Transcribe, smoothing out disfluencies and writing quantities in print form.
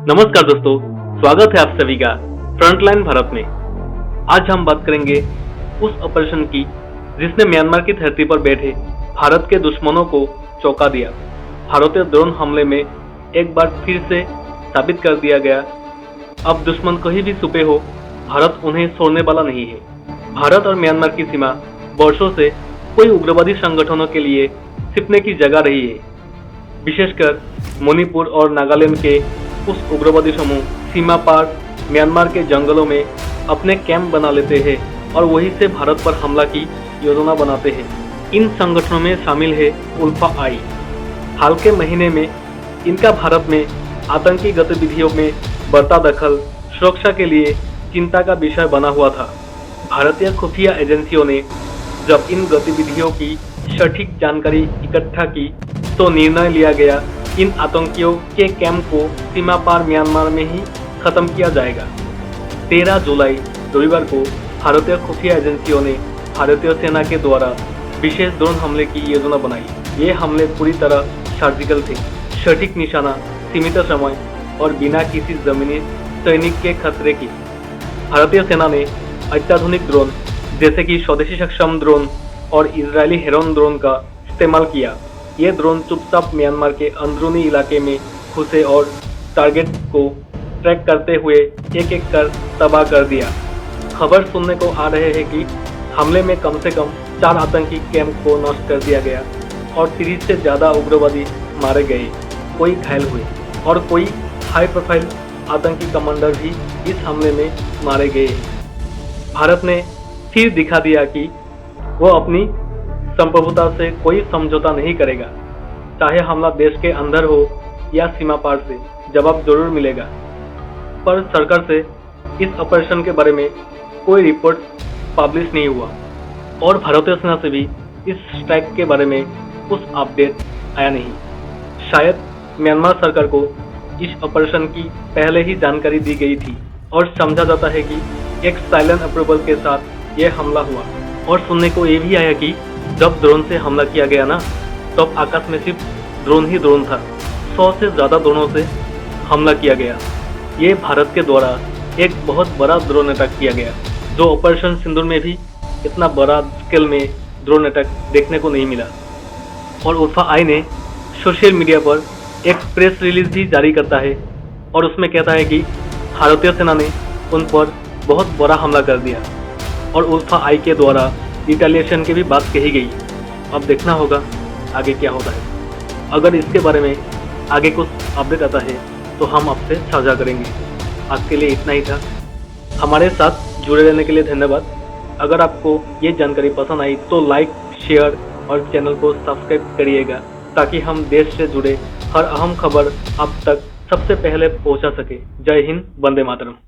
नमस्कार दोस्तों, स्वागत है आप सभी का फ्रंटलाइन भारत में। आज हम बात करेंगे उस ऑपरेशन की जिसने म्यांमार की धरती पर बैठे भारत के दुश्मनों को चौंका दिया। भारतीय ड्रोन हमले में एक बार फिर से साबित कर दिया गया, अब दुश्मन कहीं भी छुपे हो, भारत उन्हें छोड़ने वाला नहीं है। भारत और म्यांमार की सीमा वर्षों से कोई उग्रवादी संगठनों के लिए छिपने की जगह रही है। विशेषकर मणिपुर और नागालैंड के उस उग्रवादी समूह सीमा पार म्यांमार के जंगलों में अपने कैंप बना लेते हैं और वहीं से भारत पर हमला की योजना बनाते हैं। इन संगठनों में शामिल है उल्फा आई। हाल के महीने में इनका भारत में आतंकी गतिविधियों में बढ़ता दखल सुरक्षा के लिए चिंता का विषय बना हुआ था। भारतीय खुफिया एजेंसियों ने जब इन गतिविधियों की सटीक जानकारी इकट्ठा की तो निर्णय लिया गया इन आतंकियों के कैंप को सीमा पार म्यांमार में ही खत्म किया जाएगा। 13 जुलाई रविवार को भारतीय खुफिया एजेंसियों ने भारतीय सेना के द्वारा विशेष ड्रोन हमले की योजना बनाई। ये हमले पूरी तरह सर्जिकल थे, सटीक निशाना, सीमित समय और बिना किसी जमीनी सैनिक के खतरे की। भारतीय सेना ने अत्याधुनिक ड्रोन जैसे कि स्वदेशी सक्षम ड्रोन और इजरायली हेरॉन ड्रोन का इस्तेमाल किया। ये ड्रोन चुपचाप म्यांमार के अंदरूनी इलाके में घुसे और टारगेट को ट्रैक करते हुए एक एक कर तबाह कर दिया। खबर सुनने को आ रहे हैं कि हमले में कम से कम 4 आतंकी कैंप को नष्ट कर दिया गया और 30 से ज़्यादा उग्रवादी मारे गए, कोई घायल हुए और कोई हाई प्रोफाइल आतंकी कमांडर भी इस हमले में मारे गए। भारत ने फिर दिखा दिया कि वो अपनी संप्रभुता से कोई समझौता नहीं करेगा, चाहे हमला देश के अंदर हो या सीमा पार से, जवाब जरूर मिलेगा। पर सरकार से इस ऑपरेशन के बारे में कोई रिपोर्ट पब्लिश नहीं हुआ और भारतीय सेना से भी इस स्ट्राइक के बारे में कुछ अपडेट आया नहीं। शायद म्यांमार सरकार को इस ऑपरेशन की पहले ही जानकारी दी गई थी और समझा जाता है कि एक साइलेंट अप्रूवल के साथ यह हमला हुआ। और सुनने को ये भी आया कि जब ड्रोन से हमला किया गया ना, तब आकाश में सिर्फ ड्रोन ही ड्रोन था, 100 से ज़्यादा ड्रोनों से हमला किया गया। ये भारत के द्वारा एक बहुत बड़ा ड्रोन अटैक किया गया, जो ऑपरेशन सिंदूर में भी इतना बड़ा स्केल में ड्रोन अटैक देखने को नहीं मिला। और उल्फा आई ने सोशल मीडिया पर एक प्रेस रिलीज भी जारी करता है और उसमें कहता है कि भारतीय सेना ने उन पर बहुत बड़ा हमला कर दिया और उल्फा आई के द्वारा रिटेलिएशन की भी बात कही गई। अब देखना होगा आगे क्या होता है। अगर इसके बारे में आगे कुछ अपडेट आता है तो हम आपसे साझा करेंगे। आज के लिए इतना ही था। हमारे साथ जुड़े रहने के लिए धन्यवाद। अगर आपको ये जानकारी पसंद आई तो लाइक, शेयर और चैनल को सब्सक्राइब करिएगा, ताकि हम देश से जुड़े हर अहम खबर आप तक सबसे पहले पहुंचा सके। जय हिंद, वंदे मातरम।